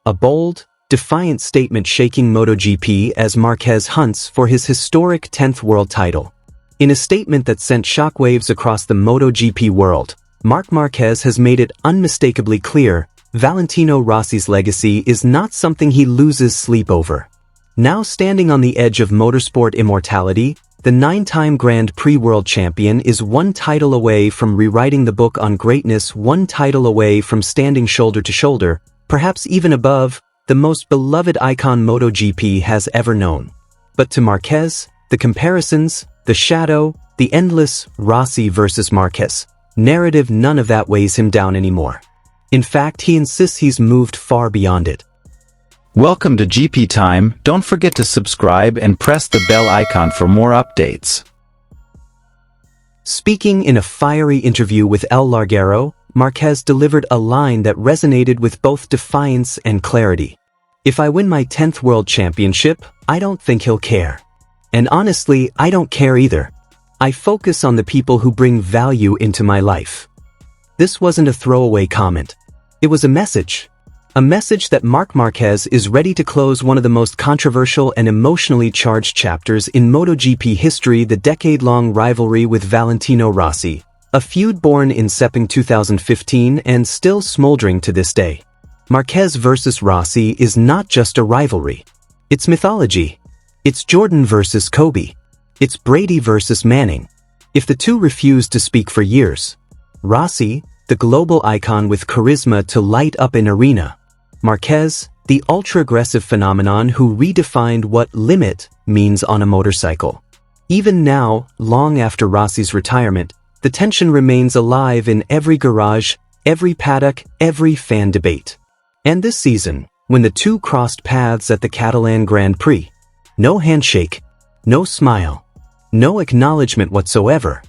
A bold, defiant statement shaking MotoGP as Marquez hunts for his historic 10th world title. In a statement that sent shockwaves across the MotoGP world, Marc Marquez has made it unmistakably clear Valentino Rossi's legacy is not something he loses sleep over. Now standing on the edge of motorsport immortality, the 9-time Grand Prix world champion is one title away from rewriting the book on greatness, one title away from standing shoulder to shoulder, perhaps even above, the most beloved icon MotoGP has ever known. But to Marquez, the comparisons, the shadow, the endless Rossi versus Marquez narrative, none of that weighs him down anymore. In fact, he insists he's moved far beyond it. Welcome to GP Time. Don't forget to subscribe and press the bell icon for more updates. Speaking in a fiery interview with El Larguero, Marquez delivered a line that resonated with both defiance and clarity. "If I win my 10th world championship, I don't think he'll care. And honestly, I don't care either. I focus on the people who bring value into my life." This wasn't a throwaway comment. It was a message. A message that Marc Marquez is ready to close one of the most controversial and emotionally charged chapters in MotoGP history, the decade-long rivalry with Valentino Rossi, a feud born in Sepang 2015 and still smoldering to this day. Marquez versus Rossi is not just a rivalry. It's mythology. It's Jordan versus Kobe. It's Brady versus Manning. If the two refused to speak for years, Rossi, the global icon with charisma to light up an arena, Marquez, the ultra-aggressive phenomenon who redefined what limit means on a motorcycle. Even now, long after Rossi's retirement, the tension remains alive in every garage, every paddock, every fan debate. And this season, when the two crossed paths at the Catalan Grand Prix, no handshake, no smile, no acknowledgement whatsoever.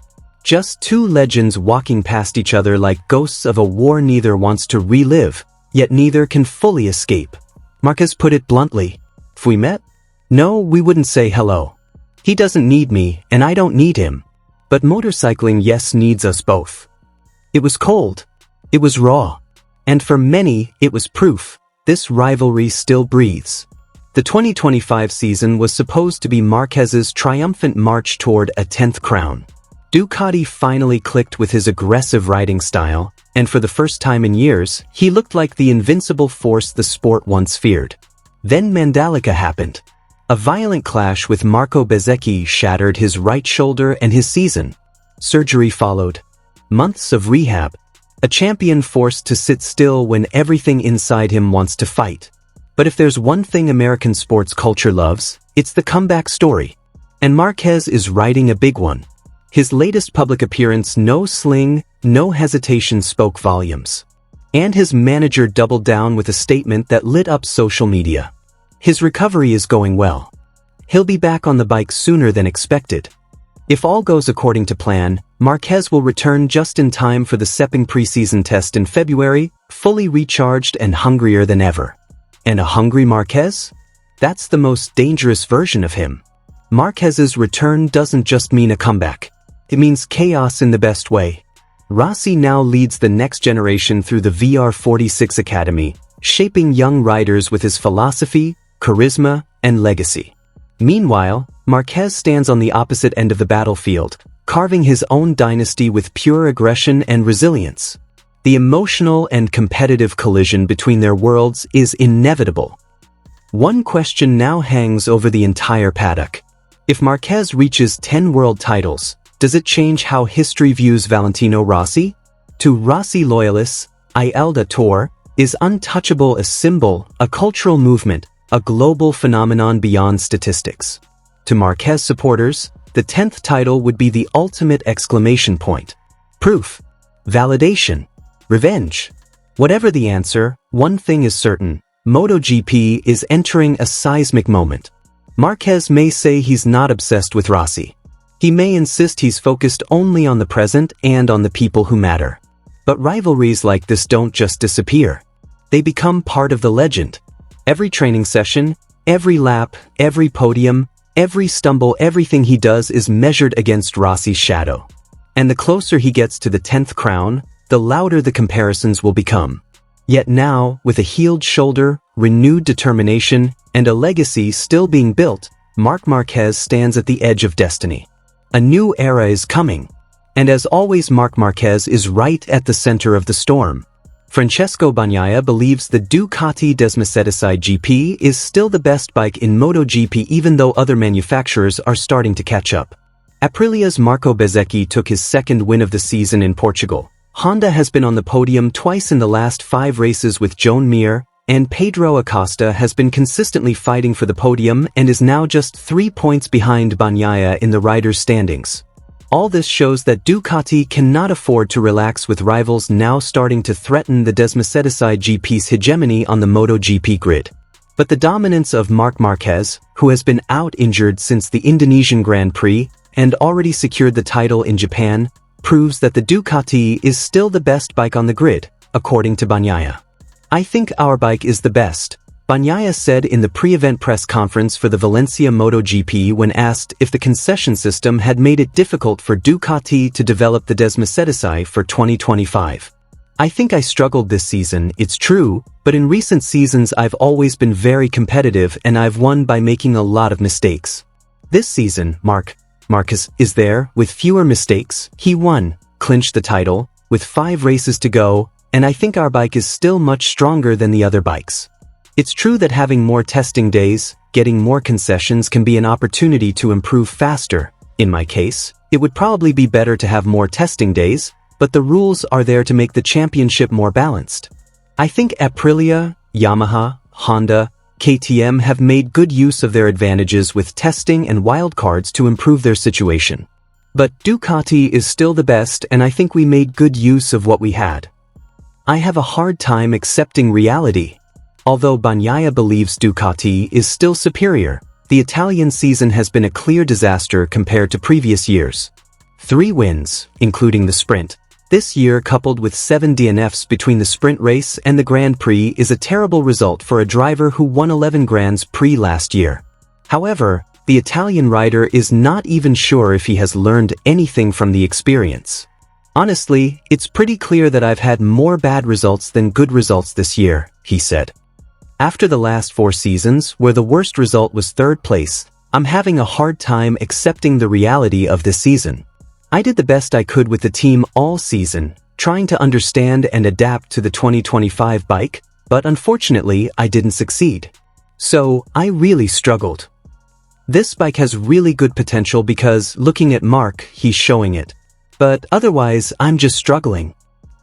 Just two legends walking past each other like ghosts of a war neither wants to relive, yet neither can fully escape. Marquez put it bluntly, "If we met? No, we wouldn't say hello. He doesn't need me, and I don't need him. But motorcycling, yes, needs us both." It was cold. It was raw. And for many, it was proof this rivalry still breathes. The 2025 season was supposed to be Marquez's triumphant march toward a 10th crown. Ducati finally clicked with his aggressive riding style, and for the first time in years, he looked like the invincible force the sport once feared. Then Mandalika happened. A violent clash with Marco Bezzecchi shattered his right shoulder and his season. Surgery followed. Months of rehab. A champion forced to sit still when everything inside him wants to fight. But if there's one thing American sports culture loves, it's the comeback story. And Marquez is riding a big one. His latest public appearance, no sling, no hesitation, spoke volumes. And his manager doubled down with a statement that lit up social media. His recovery is going well. He'll be back on the bike sooner than expected. If all goes according to plan, Marquez will return just in time for the Sepang preseason test in February, fully recharged and hungrier than ever. And a hungry Marquez? That's the most dangerous version of him. Marquez's return doesn't just mean a comeback. It means chaos in the best way. Rossi now leads the next generation through the VR46 Academy, shaping young riders with his philosophy, charisma, and legacy. Meanwhile, Marquez stands on the opposite end of the battlefield, carving his own dynasty with pure aggression and resilience. The emotional and competitive collision between their worlds is inevitable. One question now hangs over the entire paddock. If Marquez reaches 10 world titles, does it change how history views Valentino Rossi? To Rossi loyalists, Dottore is untouchable, a symbol, a cultural movement, a global phenomenon beyond statistics. To Marquez supporters, the 10th title would be the ultimate exclamation point. Proof. Validation. Revenge. Whatever the answer, one thing is certain. MotoGP is entering a seismic moment. Marquez may say he's not obsessed with Rossi. He may insist he's focused only on the present and on the people who matter. But rivalries like this don't just disappear. They become part of the legend. Every training session, every lap, every podium, every stumble, everything he does is measured against Rossi's shadow. And the closer he gets to the 10th crown, the louder the comparisons will become. Yet now, with a healed shoulder, renewed determination, and a legacy still being built, Marc Marquez stands at the edge of destiny. A new era is coming. And as always, Marc Marquez is right at the center of the storm. Francesco Bagnaia believes the Ducati Desmesedici GP is still the best bike in MotoGP even though other manufacturers are starting to catch up. Aprilia's Marco Bezzecchi took his second win of the season in Portugal. Honda has been on the podium twice in the last 5 races with Joan Mir, and Pedro Acosta has been consistently fighting for the podium and is now just 3 points behind Bagnaia in the riders' standings. All this shows that Ducati cannot afford to relax with rivals now starting to threaten the Desmesedici GP's hegemony on the MotoGP grid. But the dominance of Marc Marquez, who has been out injured since the Indonesian Grand Prix and already secured the title in Japan, proves that the Ducati is still the best bike on the grid, according to Bagnaia. "I think our bike is the best," Bagnaia said in the pre-event press conference for the Valencia MotoGP when asked if the concession system had made it difficult for Ducati to develop the Desmesedici for 2025. "I think I struggled this season, it's true, but in recent seasons I've always been very competitive and I've won by making a lot of mistakes. This season, Marquez is there, with fewer mistakes, he won, clinched the title, with 5 races to go, and I think our bike is still much stronger than the other bikes. It's true that having more testing days, getting more concessions can be an opportunity to improve faster. In my case, it would probably be better to have more testing days, but the rules are there to make the championship more balanced. I think Aprilia, Yamaha, Honda, KTM have made good use of their advantages with testing and wildcards to improve their situation. But Ducati is still the best and I think we made good use of what we had. I have a hard time accepting reality." Although Bagnaia believes Ducati is still superior, the Italian season has been a clear disaster compared to previous years. 3 wins, including the sprint, this year coupled with 7 DNFs between the sprint race and the Grand Prix is a terrible result for a driver who won 11 Grands Prix last year. However, the Italian rider is not even sure if he has learned anything from the experience. "Honestly, it's pretty clear that I've had more bad results than good results this year," he said. "After the last 4 seasons, where the worst result was 3rd place, I'm having a hard time accepting the reality of this season. I did the best I could with the team all season, trying to understand and adapt to the 2025 bike, but unfortunately I didn't succeed. So, I really struggled. This bike has really good potential because, looking at Marc, he's showing it. But otherwise, I'm just struggling.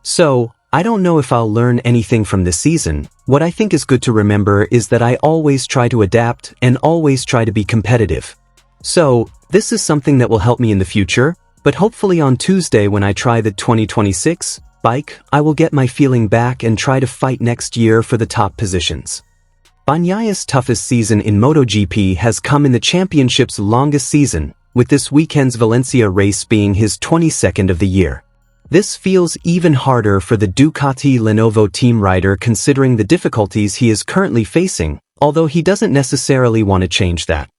So, I don't know if I'll learn anything from this season. What I think is good to remember is that I always try to adapt and always try to be competitive. So, this is something that will help me in the future, but hopefully on Tuesday when I try the 2026 bike, I will get my feeling back and try to fight next year for the top positions." Bagnaia's toughest season in MotoGP has come in the championship's longest season, with this weekend's Valencia race being his 22nd of the year. This feels even harder for the Ducati Lenovo team rider considering the difficulties he is currently facing, although he doesn't necessarily want to change that.